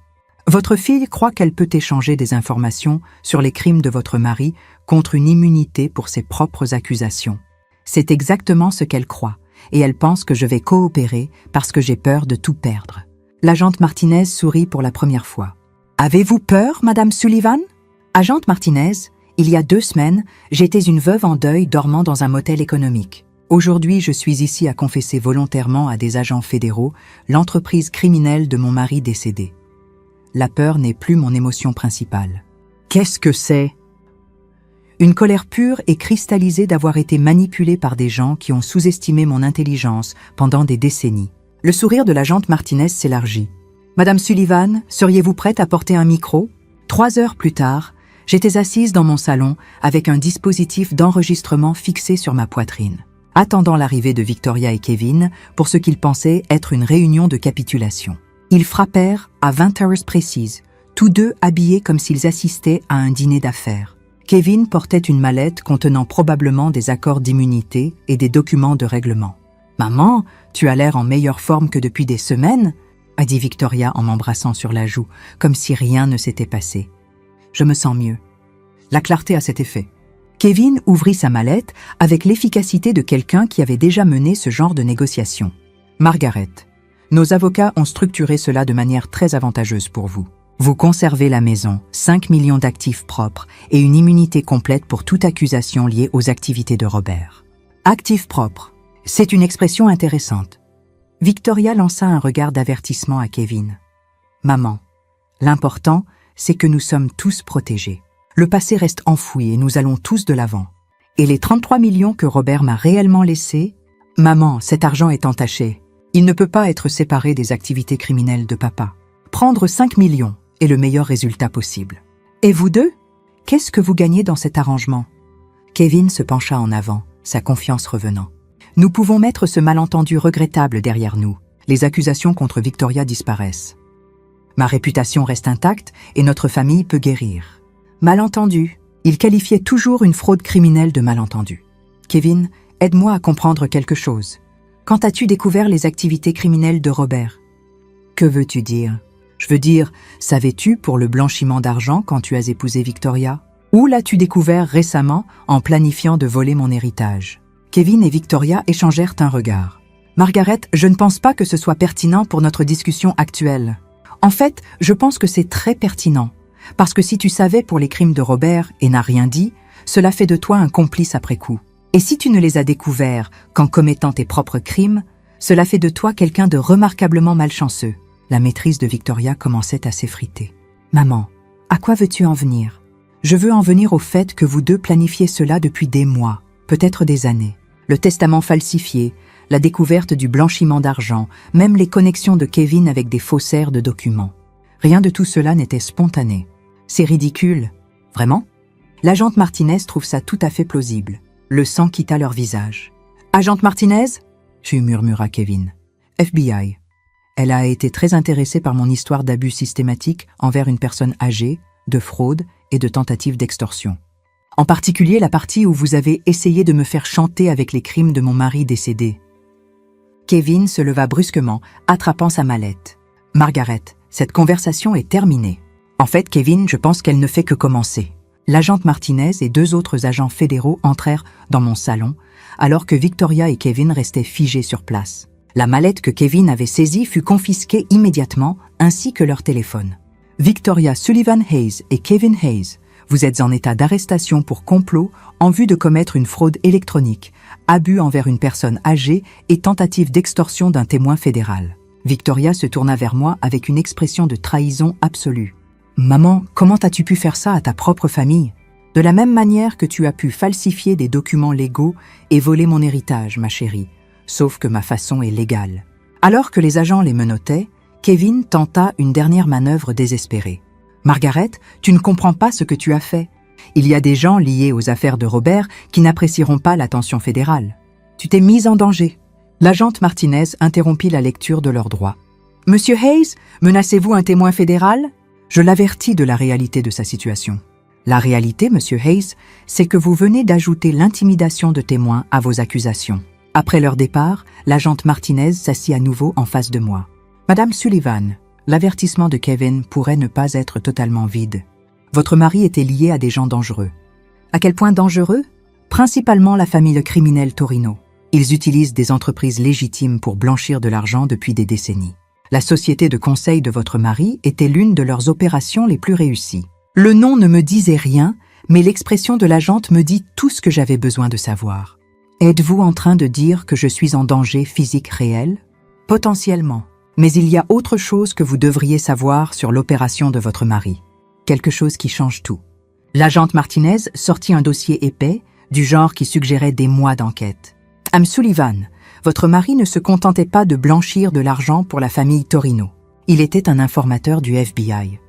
Votre fille croit qu'elle peut échanger des informations sur les crimes de votre mari contre une immunité pour ses propres accusations. C'est exactement ce qu'elle croit, et elle pense que je vais coopérer parce que j'ai peur de tout perdre. L'agente Martinez sourit pour la première fois. « Avez-vous peur, Madame Sullivan ?» Agente Martinez, il y a 2 semaines, j'étais une veuve en deuil dormant dans un motel économique. Aujourd'hui, je suis ici à confesser volontairement à des agents fédéraux l'entreprise criminelle de mon mari décédé. La peur n'est plus mon émotion principale. Qu'est-ce que c'est ? Une colère pure et cristallisée d'avoir été manipulée par des gens qui ont sous-estimé mon intelligence pendant des décennies. Le sourire de l'agente Martinez s'élargit. « Madame Sullivan, seriez-vous prête à porter un micro ?» 3 heures plus tard, j'étais assise dans mon salon avec un dispositif d'enregistrement fixé sur ma poitrine, attendant l'arrivée de Victoria et Kevin pour ce qu'ils pensaient être une réunion de capitulation. Ils frappèrent à 20 heures précises, tous deux habillés comme s'ils assistaient à un dîner d'affaires. Kevin portait une mallette contenant probablement des accords d'immunité et des documents de règlement. « Maman, tu as l'air en meilleure forme que depuis des semaines ?» a dit Victoria en m'embrassant sur la joue, comme si rien ne s'était passé. « Je me sens mieux. » La clarté a cet effet. Kevin ouvrit sa mallette avec l'efficacité de quelqu'un qui avait déjà mené ce genre de négociation. « Margaret, nos avocats ont structuré cela de manière très avantageuse pour vous. Vous conservez la maison, 5 millions d'actifs propres et une immunité complète pour toute accusation liée aux activités de Robert. » Actifs propres, c'est une expression intéressante. Victoria lança un regard d'avertissement à Kevin. « Maman, l'important, c'est que nous sommes tous protégés. Le passé reste enfoui et nous allons tous de l'avant. Et les 33 millions que Robert m'a réellement laissés, maman, cet argent est entaché. Il ne peut pas être séparé des activités criminelles de papa. Prendre 5 millions est le meilleur résultat possible. Et vous deux, qu'est-ce que vous gagnez dans cet arrangement ?» Kevin se pencha en avant, sa confiance revenant. « Nous pouvons mettre ce malentendu regrettable derrière nous. Les accusations contre Victoria disparaissent. Ma réputation reste intacte et notre famille peut guérir. » Malentendu. Il qualifiait toujours une fraude criminelle de malentendu. « Kevin, aide-moi à comprendre quelque chose. Quand as-tu découvert les activités criminelles de Robert ?»« Que veux-tu dire ? Je veux dire, savais-tu pour le blanchiment d'argent quand tu as épousé Victoria ? Ou l'as-tu découvert récemment en planifiant de voler mon héritage ?» Kevin et Victoria échangèrent un regard. « Margaret, je ne pense pas que ce soit pertinent pour notre discussion actuelle. En fait, je pense que c'est très pertinent. Parce que si tu savais pour les crimes de Robert et n'as rien dit, cela fait de toi un complice après coup. Et si tu ne les as découverts qu'en commettant tes propres crimes, cela fait de toi quelqu'un de remarquablement malchanceux. » La maîtrise de Victoria commençait à s'effriter. « Maman, à quoi veux-tu en venir ? Je veux en venir au fait que vous deux planifiez cela depuis des mois, peut-être des années. Le testament falsifié, la découverte du blanchiment d'argent, même les connexions de Kevin avec des faussaires de documents. Rien de tout cela n'était spontané. C'est ridicule. Vraiment ? L'agente Martinez trouve ça tout à fait plausible. Le sang quitta leur visage. « Agente Martinez ?» murmura Kevin. « FBI. » Elle a été très intéressée par mon histoire d'abus systématique envers une personne âgée, de fraude et de tentative d'extorsion. En particulier la partie où vous avez essayé de me faire chanter avec les crimes de mon mari décédé. Kevin se leva brusquement, attrapant sa mallette. « Margaret, cette conversation est terminée. » En fait, Kevin, je pense qu'elle ne fait que commencer. L'agente Martinez et 2 autres agents fédéraux entrèrent dans mon salon, alors que Victoria et Kevin restaient figés sur place. La mallette que Kevin avait saisie fut confisquée immédiatement, ainsi que leur téléphone. Victoria Sullivan Hayes et Kevin Hayes, vous êtes en état d'arrestation pour complot en vue de commettre une fraude électronique, abus envers une personne âgée et tentative d'extorsion d'un témoin fédéral. Victoria se tourna vers moi avec une expression de trahison absolue. « Maman, comment as-tu pu faire ça à ta propre famille ? De la même manière que tu as pu falsifier des documents légaux et voler mon héritage, ma chérie. Sauf que ma façon est légale. » Alors que les agents les menottaient, Kevin tenta une dernière manœuvre désespérée. « Margaret, tu ne comprends pas ce que tu as fait. Il y a des gens liés aux affaires de Robert qui n'apprécieront pas l'attention fédérale. Tu t'es mise en danger. » L'agente Martinez interrompit la lecture de leurs droits. « Monsieur Hayes, menacez-vous un témoin fédéral ?» Je l'avertis de la réalité de sa situation. La réalité, Monsieur Hayes, c'est que vous venez d'ajouter l'intimidation de témoins à vos accusations. Après leur départ, l'agente Martinez s'assit à nouveau en face de moi. « Madame Sullivan, l'avertissement de Kevin pourrait ne pas être totalement vide. Votre mari était lié à des gens dangereux. À quel point dangereux ? Principalement la famille criminelle Torino. Ils utilisent des entreprises légitimes pour blanchir de l'argent depuis des décennies. La société de conseil de votre mari était l'une de leurs opérations les plus réussies. Le nom ne me disait rien, mais l'expression de l'agente me dit tout ce que j'avais besoin de savoir. Êtes-vous en train de dire que je suis en danger physique réel? Potentiellement. Mais il y a autre chose que vous devriez savoir sur l'opération de votre mari. Quelque chose qui change tout. L'agente Martinez sortit un dossier épais, du genre qui suggérait des mois d'enquête. Am Sullivan, votre mari ne se contentait pas de blanchir de l'argent pour la famille Torino. Il était un informateur du FBI.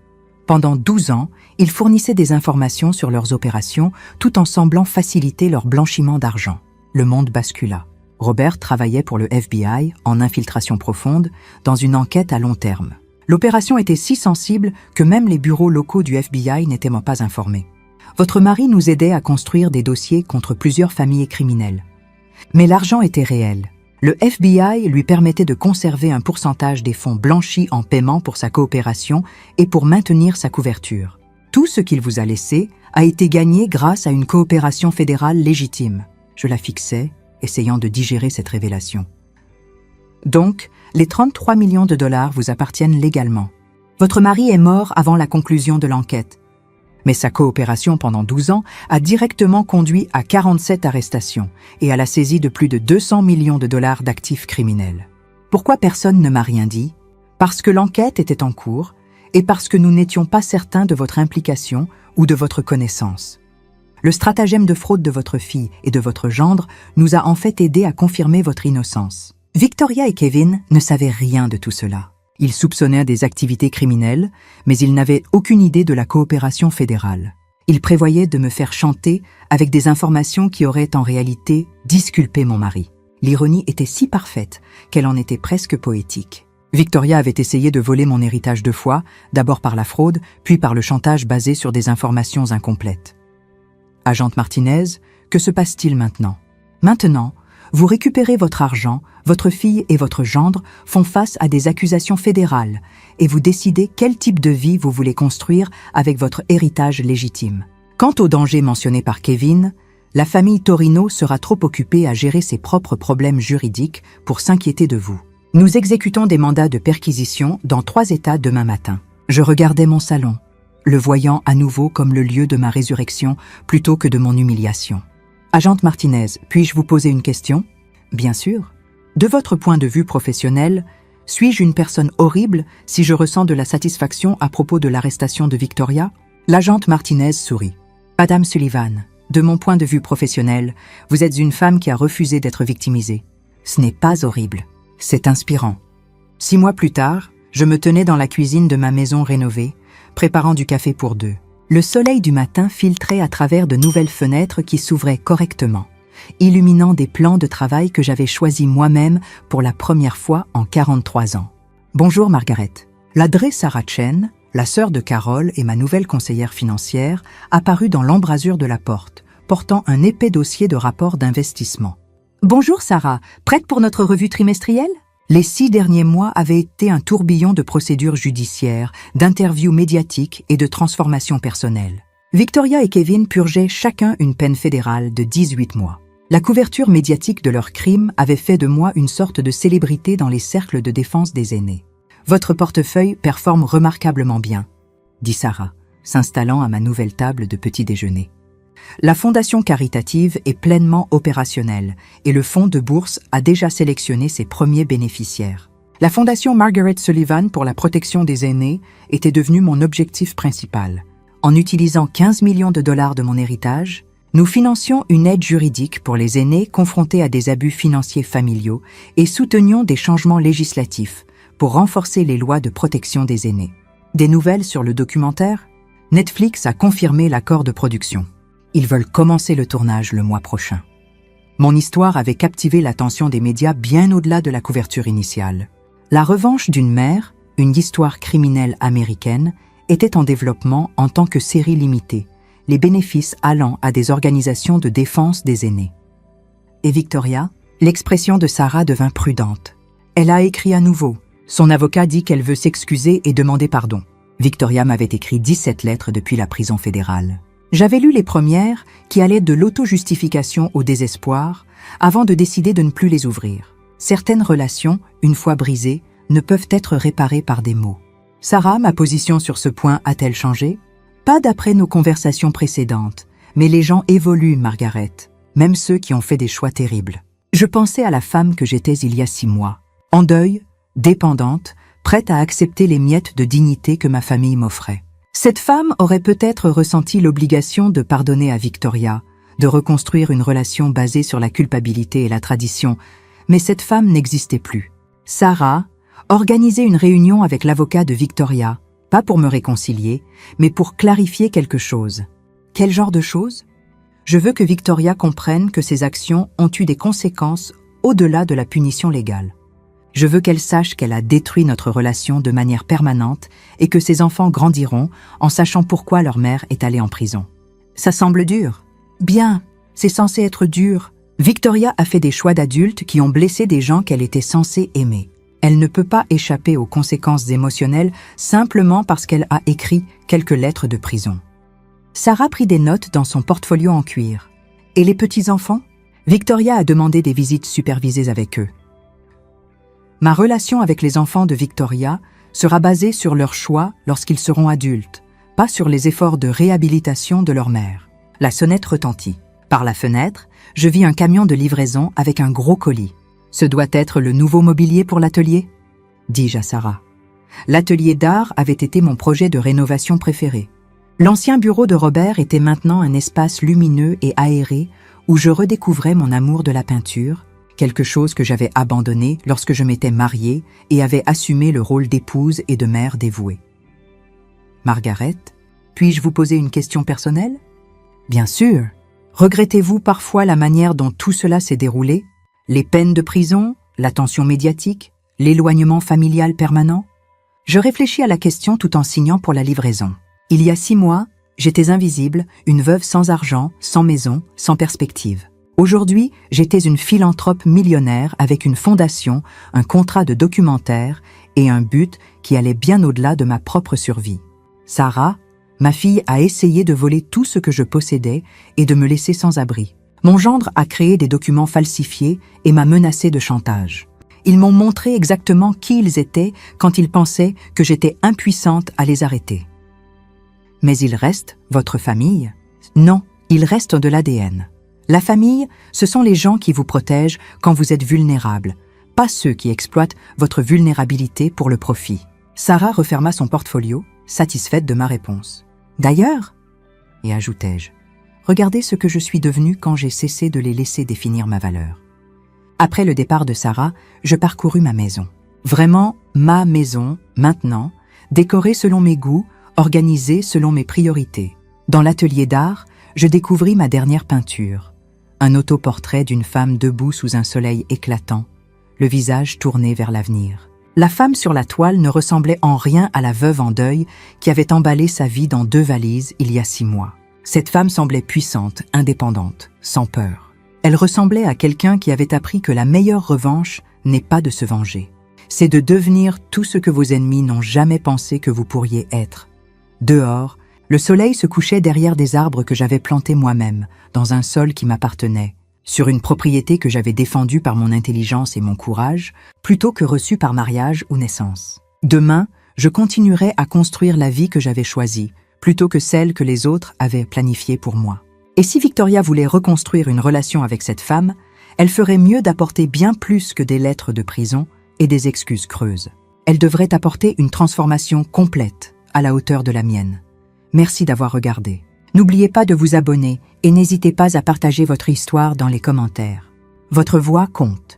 Pendant 12 ans, il fournissait des informations sur leurs opérations tout en semblant faciliter leur blanchiment d'argent. Le monde bascula. Robert travaillait pour le FBI en infiltration profonde dans une enquête à long terme. L'opération était si sensible que même les bureaux locaux du FBI n'étaient pas informés. Votre mari nous aidait à construire des dossiers contre plusieurs familles criminelles. Mais l'argent était réel. Le FBI lui permettait de conserver un pourcentage des fonds blanchis en paiement pour sa coopération et pour maintenir sa couverture. Tout ce qu'il vous a laissé a été gagné grâce à une coopération fédérale légitime. Je la fixais, essayant de digérer cette révélation. Donc, les 33 millions de dollars vous appartiennent légalement. Votre mari est mort avant la conclusion de l'enquête. Mais sa coopération pendant 12 ans a directement conduit à 47 arrestations et à la saisie de plus de 200 millions de dollars d'actifs criminels. Pourquoi personne ne m'a rien dit? Parce que l'enquête était en cours et parce que nous n'étions pas certains de votre implication ou de votre connaissance. Le stratagème de fraude de votre fille et de votre gendre nous a en fait aidé à confirmer votre innocence. Victoria et Kevin ne savaient rien de tout cela. Ils soupçonnaient des activités criminelles, mais ils n'avaient aucune idée de la coopération fédérale. Ils prévoyaient de me faire chanter avec des informations qui auraient en réalité disculpé mon mari. L'ironie était si parfaite qu'elle en était presque poétique. Victoria avait essayé de voler mon héritage 2 fois, d'abord par la fraude, puis par le chantage basé sur des informations incomplètes. Agente Martinez, que se passe-t-il maintenant? Maintenant, vous récupérez votre argent, votre fille et votre gendre font face à des accusations fédérales et vous décidez quel type de vie vous voulez construire avec votre héritage légitime. Quant au danger mentionné par Kevin, la famille Torino sera trop occupée à gérer ses propres problèmes juridiques pour s'inquiéter de vous. Nous exécutons des mandats de perquisition dans 3 États demain matin. Je regardais mon salon, le voyant à nouveau comme le lieu de ma résurrection plutôt que de mon humiliation. Agente Martinez, puis-je vous poser une question? Bien sûr. De votre point de vue professionnel, suis-je une personne horrible si je ressens de la satisfaction à propos de l'arrestation de Victoria? L'agente Martinez sourit. Madame Sullivan, de mon point de vue professionnel, vous êtes une femme qui a refusé d'être victimisée. Ce n'est pas horrible. C'est inspirant. 6 mois plus tard, je me tenais dans la cuisine de ma maison rénovée, préparant du café pour 2. Le soleil du matin filtrait à travers de nouvelles fenêtres qui s'ouvraient correctement, illuminant des plans de travail que j'avais choisis moi-même pour la première fois en 43 ans. Bonjour Margaret. L'adresse Sarah Chen, la sœur de Carole et ma nouvelle conseillère financière, apparut dans l'embrasure de la porte, portant un épais dossier de rapport d'investissement. Bonjour Sarah, prête pour notre revue trimestrielle? Les 6 derniers mois avaient été un tourbillon de procédures judiciaires, d'interviews médiatiques et de transformations personnelles. Victoria et Kevin purgeaient chacun une peine fédérale de 18 mois. La couverture médiatique de leurs crimes avait fait de moi une sorte de célébrité dans les cercles de défense des aînés. « Votre portefeuille performe remarquablement bien », dit Sarah, s'installant à ma nouvelle table de petit déjeuner. La fondation caritative est pleinement opérationnelle et le fonds de bourse a déjà sélectionné ses premiers bénéficiaires. La fondation Margaret Sullivan pour la protection des aînés était devenue mon objectif principal. En utilisant 15 millions de dollars de mon héritage, nous financions une aide juridique pour les aînés confrontés à des abus financiers familiaux et soutenions des changements législatifs pour renforcer les lois de protection des aînés. Des nouvelles sur le documentaire? Netflix a confirmé l'accord de production. Ils veulent commencer le tournage le mois prochain. Mon histoire avait captivé l'attention des médias bien au-delà de la couverture initiale. La revanche d'une mère, une histoire criminelle américaine, était en développement en tant que série limitée, les bénéfices allant à des organisations de défense des aînés. Et Victoria? L'expression de Sarah devint prudente. Elle a écrit à nouveau. Son avocat dit qu'elle veut s'excuser et demander pardon. Victoria m'avait écrit 17 lettres depuis la prison fédérale. J'avais lu les premières qui allaient de l'auto-justification au désespoir avant de décider de ne plus les ouvrir. Certaines relations, une fois brisées, ne peuvent être réparées par des mots. Sarah, ma position sur ce point a-t-elle changé? Pas d'après nos conversations précédentes, mais les gens évoluent, Margaret, même ceux qui ont fait des choix terribles. Je pensais à la femme que j'étais il y a 6 mois, en deuil, dépendante, prête à accepter les miettes de dignité que ma famille m'offrait. Cette femme aurait peut-être ressenti l'obligation de pardonner à Victoria, de reconstruire une relation basée sur la culpabilité et la tradition, mais cette femme n'existait plus. Sarah organisait une réunion avec l'avocat de Victoria, pas pour me réconcilier, mais pour clarifier quelque chose. Quel genre de chose? Je veux que Victoria comprenne que ses actions ont eu des conséquences au-delà de la punition légale. Je veux qu'elle sache qu'elle a détruit notre relation de manière permanente et que ses enfants grandiront en sachant pourquoi leur mère est allée en prison. Ça semble dur. Bien, c'est censé être dur. Victoria a fait des choix d'adulte qui ont blessé des gens qu'elle était censée aimer. Elle ne peut pas échapper aux conséquences émotionnelles simplement parce qu'elle a écrit quelques lettres de prison. Sarah prit des notes dans son portfolio en cuir. Et les petits-enfants? Victoria a demandé des visites supervisées avec eux. Ma relation avec les enfants de Victoria sera basée sur leurs choix lorsqu'ils seront adultes, pas sur les efforts de réhabilitation de leur mère. La sonnette retentit. Par la fenêtre, je vis un camion de livraison avec un gros colis. Ce doit être le nouveau mobilier pour l'atelier? Dis-je à Sarah. L'atelier d'art avait été mon projet de rénovation préféré. L'ancien bureau de Robert était maintenant un espace lumineux et aéré où je redécouvrais mon amour de la peinture, quelque chose que j'avais abandonné lorsque je m'étais mariée et avais assumé le rôle d'épouse et de mère dévouée. Margaret, puis-je vous poser une question personnelle? Bien sûr. Regrettez-vous parfois la manière dont tout cela s'est déroulé? Les peines de prison, la tension médiatique, l'éloignement familial permanent? Je réfléchis à la question tout en signant pour la livraison. Il y a 6 mois, j'étais invisible, une veuve sans argent, sans maison, sans perspective. Aujourd'hui, j'étais une philanthrope millionnaire avec une fondation, un contrat de documentaire et un but qui allait bien au-delà de ma propre survie. Sarah, ma fille, a essayé de voler tout ce que je possédais et de me laisser sans abri. Mon gendre a créé des documents falsifiés et m'a menacé de chantage. Ils m'ont montré exactement qui ils étaient quand ils pensaient que j'étais impuissante à les arrêter. Mais il reste votre famille? Non, il reste de l'ADN. La famille, ce sont les gens qui vous protègent quand vous êtes vulnérable, pas ceux qui exploitent votre vulnérabilité pour le profit. Sarah referma son portfolio, satisfaite de ma réponse. D'ailleurs, et ajoutai-je, regardez ce que je suis devenue quand j'ai cessé de les laisser définir ma valeur. Après le départ de Sarah, je parcourus ma maison. Vraiment ma maison, maintenant, décorée selon mes goûts, organisée selon mes priorités. Dans l'atelier d'art, je découvris ma dernière peinture. Un autoportrait d'une femme debout sous un soleil éclatant, le visage tourné vers l'avenir. La femme sur la toile ne ressemblait en rien à la veuve en deuil qui avait emballé sa vie dans 2 valises il y a 6 mois. Cette femme semblait puissante, indépendante, sans peur. Elle ressemblait à quelqu'un qui avait appris que la meilleure revanche n'est pas de se venger. C'est de devenir tout ce que vos ennemis n'ont jamais pensé que vous pourriez être. Dehors, le soleil se couchait derrière des arbres que j'avais plantés moi-même, dans un sol qui m'appartenait, sur une propriété que j'avais défendue par mon intelligence et mon courage, plutôt que reçue par mariage ou naissance. Demain, je continuerai à construire la vie que j'avais choisie, plutôt que celle que les autres avaient planifiée pour moi. Et si Victoria voulait reconstruire une relation avec cette femme, elle ferait mieux d'apporter bien plus que des lettres de prison et des excuses creuses. Elle devrait apporter une transformation complète, à la hauteur de la mienne. Merci d'avoir regardé. N'oubliez pas de vous abonner et n'hésitez pas à partager votre histoire dans les commentaires. Votre voix compte.